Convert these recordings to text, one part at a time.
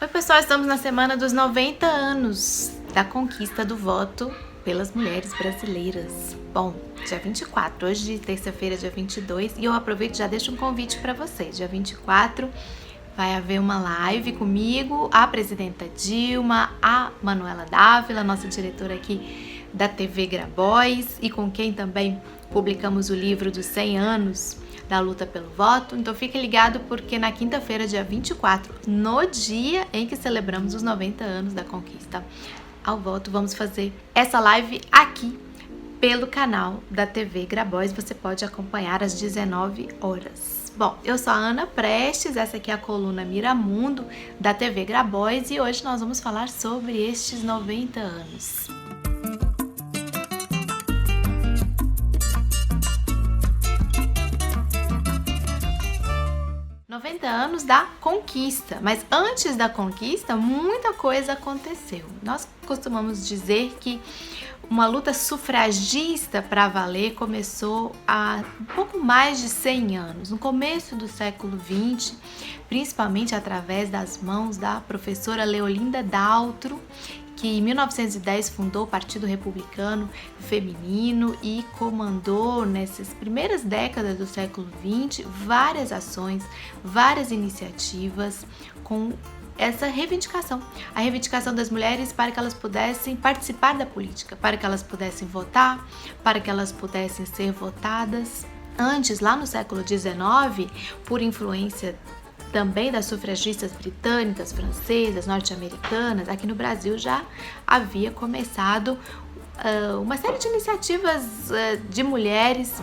Oi pessoal, estamos na semana dos 90 anos da conquista do voto pelas mulheres brasileiras. Bom, dia 24, hoje terça-feira, dia 22, e eu aproveito e já deixo um convite para vocês. Dia 24 vai haver uma live comigo, a presidenta Dilma, a Manuela Dávila, nossa diretora aqui da TV Grabois, e com quem também publicamos o livro dos 100 anos da luta pelo voto. Então fique ligado, porque na quinta-feira, dia 24, no dia em que celebramos os 90 anos da conquista ao voto, vamos fazer essa live aqui pelo canal da TV Grabois. Você pode acompanhar às 19 horas. Bom, eu sou a Ana Prestes, essa aqui é a coluna Miramundo da TV Grabois e hoje nós vamos falar sobre estes 90 anos. 90 anos da conquista, mas antes da conquista muita coisa aconteceu. Nós costumamos dizer que uma luta sufragista para valer começou há um pouco mais de 100 anos, no começo do século XX, principalmente através das mãos da professora Leolinda Daltro, que em 1910 fundou o Partido Republicano Feminino e comandou nessas primeiras décadas do século XX várias ações, várias iniciativas com essa reivindicação, a reivindicação das mulheres para que elas pudessem participar da política, para que elas pudessem votar, para que elas pudessem ser votadas. Antes, lá no século XIX, por influência também das sufragistas britânicas, francesas, norte-americanas, aqui no Brasil já havia começado uma série de iniciativas de mulheres,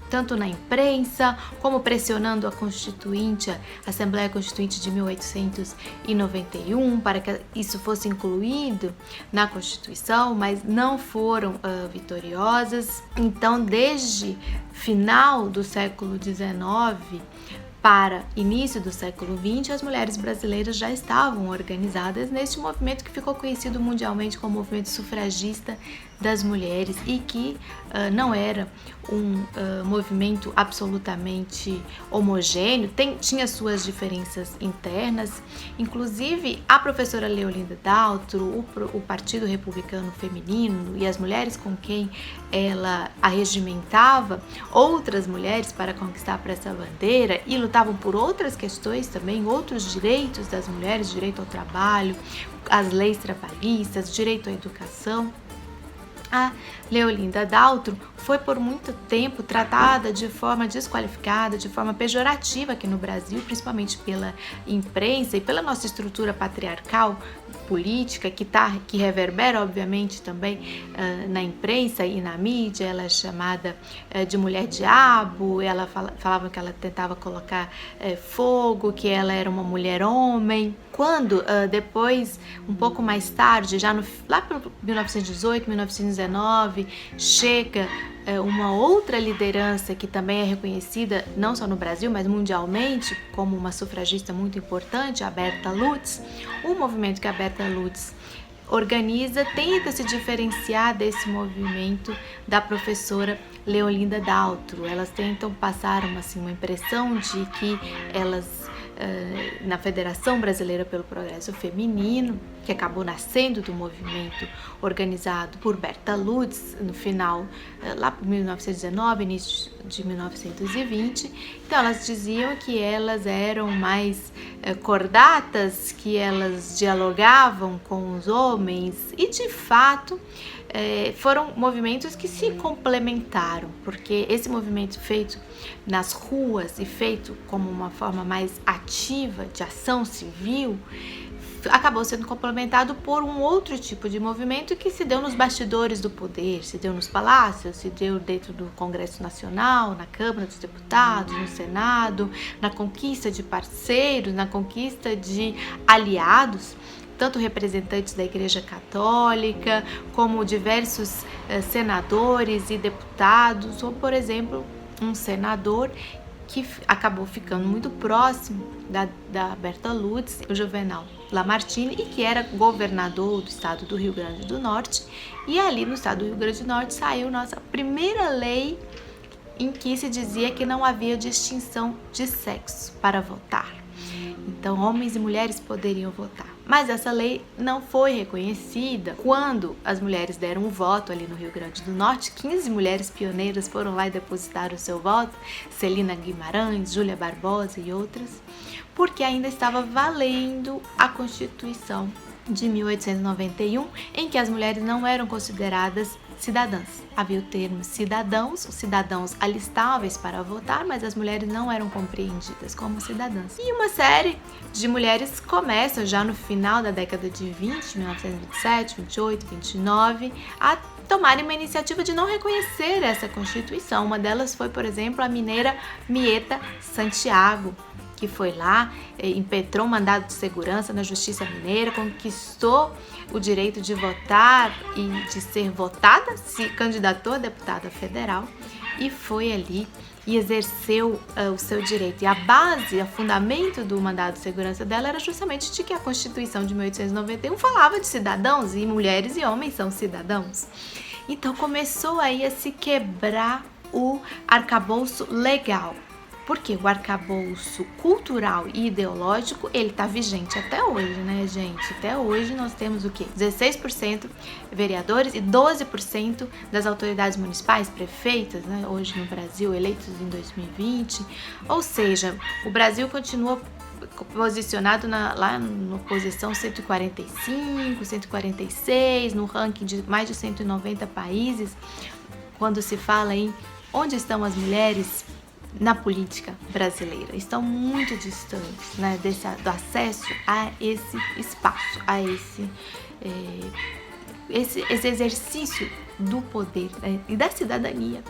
tanto na imprensa, como pressionando a Constituinte, a Assembleia Constituinte de 1891, para que isso fosse incluído na Constituição, mas não foram vitoriosas. Então, desde final do século XIX para início do século XX, as mulheres brasileiras já estavam organizadas neste movimento que ficou conhecido mundialmente como movimento sufragista das mulheres e que não era um movimento absolutamente homogêneo, tinha suas diferenças internas. Inclusive, a professora Leolinda Daltro, o Partido Republicano Feminino e as mulheres com quem ela arregimentava outras mulheres para conquistar para essa bandeira e lutavam por outras questões também, outros direitos das mulheres, direito ao trabalho, as leis trabalhistas, direito à educação. A Leolinda Daltro foi por muito tempo tratada de forma desqualificada, de forma pejorativa aqui no Brasil, principalmente pela imprensa e pela nossa estrutura patriarcal política, que reverbera obviamente também na imprensa e na mídia. Ela é chamada de mulher diabo, ela falava que ela tentava colocar fogo, que ela era uma mulher homem. Quando depois, um pouco mais tarde, lá para 1918, 1919, chega uma outra liderança que também é reconhecida não só no Brasil, mas mundialmente como uma sufragista muito importante, a Berta Lutz. O movimento que a Berta Lutz organiza tenta se diferenciar desse movimento da professora Leolinda Daltro. Elas tentam passar uma impressão de que elas, na Federação Brasileira pelo Progresso Feminino, que acabou nascendo do movimento organizado por Berta Lutz no final, lá por 1919, início de 1920. Então elas diziam que elas eram mais cordatas, que elas dialogavam com os homens e, de fato, foram movimentos que se complementaram, porque esse movimento feito nas ruas e feito como uma forma mais ativa de ação civil acabou sendo complementado por um outro tipo de movimento que se deu nos bastidores do poder, se deu nos palácios, se deu dentro do Congresso Nacional, na Câmara dos Deputados, no Senado, na conquista de parceiros, na conquista de aliados, tanto representantes da Igreja Católica, como diversos senadores e deputados, ou, por exemplo, um senador que acabou ficando muito próximo da Berta Lutz, o Juvenal Lamartine, e que era governador do estado do Rio Grande do Norte. E ali no estado do Rio Grande do Norte saiu nossa primeira lei em que se dizia que não havia distinção de sexo para votar. Então, homens e mulheres poderiam votar. Mas essa lei não foi reconhecida. Quando as mulheres deram um voto ali no Rio Grande do Norte, 15 mulheres pioneiras foram lá e depositaram o seu voto, Celina Guimarães, Júlia Barbosa e outras, porque ainda estava valendo a Constituição de 1891, em que as mulheres não eram consideradas cidadãs. Havia o termo cidadãos, os cidadãos alistáveis para votar, mas as mulheres não eram compreendidas como cidadãs. E uma série de mulheres começa já no final da década de 20, 1927, 28, 29, a tomarem uma iniciativa de não reconhecer essa Constituição. Uma delas foi, por exemplo, a mineira Mieta Santiago, que foi lá, impetrou um mandado de segurança na Justiça Mineira, conquistou o direito de votar e de ser votada, se candidatou a deputada federal e foi ali e exerceu o seu direito. E a base, o fundamento do mandado de segurança dela era justamente de que a Constituição de 1891 falava de cidadãos e mulheres e homens são cidadãos. Então começou aí a se quebrar o arcabouço legal. Porque o arcabouço cultural e ideológico, ele está vigente até hoje, né, gente? Até hoje nós temos o quê? 16% vereadores e 12% das autoridades municipais, prefeitas, né, hoje no Brasil, eleitos em 2020. Ou seja, o Brasil continua posicionado lá na posição 145, 146, no ranking de mais de 190 países, quando se fala em onde estão as mulheres na política brasileira. Estão muito distantes, né, do acesso a esse espaço, a esse exercício do poder, né, e da cidadania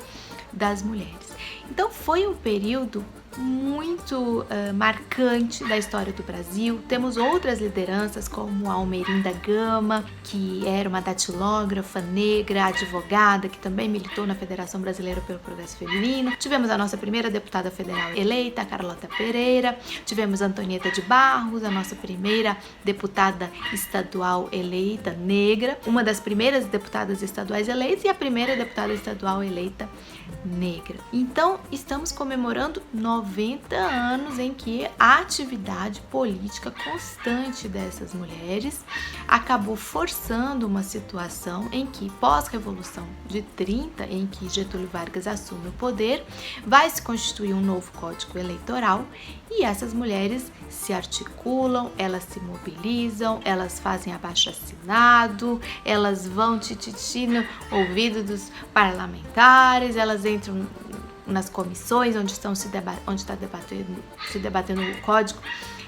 das mulheres. Então foi um período muito marcante da história do Brasil. Temos outras lideranças como a Almerinda Gama, que era uma datilógrafa negra, advogada, que também militou na Federação Brasileira pelo Progresso Feminino. Tivemos a nossa primeira deputada federal eleita, a Carlota Pereira. Tivemos a Antonieta de Barros, a nossa primeira deputada estadual eleita negra, uma das primeiras deputadas estaduais eleitas e a primeira deputada estadual eleita negra. Então, estamos comemorando 90 anos em que a atividade política constante dessas mulheres acabou forçando uma situação em que, pós-Revolução de 30, em que Getúlio Vargas assume o poder, vai se constituir um novo Código Eleitoral e essas mulheres se articulam, elas se mobilizam, elas fazem abaixo-assinado, elas vão tititi no ouvido dos parlamentares, elas entram nas comissões onde está se debatendo o Código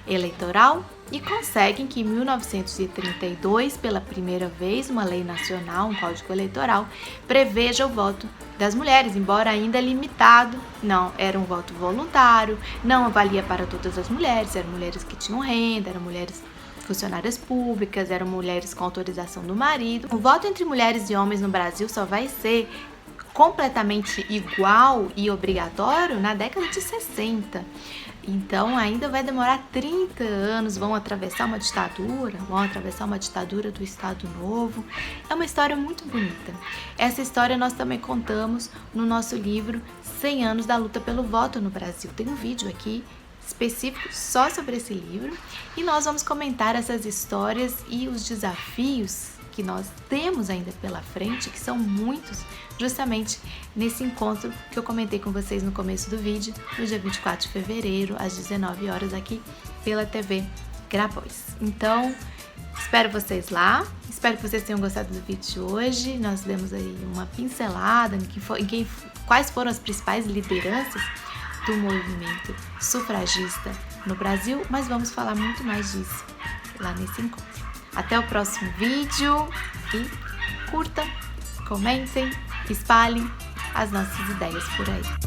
Eleitoral e conseguem que em 1932, pela primeira vez, uma lei nacional, um Código Eleitoral, preveja o voto das mulheres, embora ainda limitado. Não, era um voto voluntário, não valia para todas as mulheres, eram mulheres que tinham renda, eram mulheres funcionárias públicas, eram mulheres com autorização do marido. O voto entre mulheres e homens no Brasil só vai ser completamente igual e obrigatório na década de 60. Então ainda vai demorar 30 anos, vão atravessar uma ditadura do Estado Novo. É uma história muito bonita. Essa história nós também contamos no nosso livro 100 anos da luta pelo voto no Brasil. Tem um vídeo aqui específico só sobre esse livro e nós vamos comentar essas histórias e os desafios que nós temos ainda pela frente, que são muitos, justamente nesse encontro que eu comentei com vocês no começo do vídeo, no dia 24 de fevereiro, às 19 horas, aqui pela TV Grabois. Então, espero vocês lá, espero que vocês tenham gostado do vídeo de hoje. Nós demos aí uma pincelada em quais foram as principais lideranças do movimento sufragista no Brasil, mas vamos falar muito mais disso lá nesse encontro. Até o próximo vídeo e curtam, comentem, espalhem as nossas ideias por aí.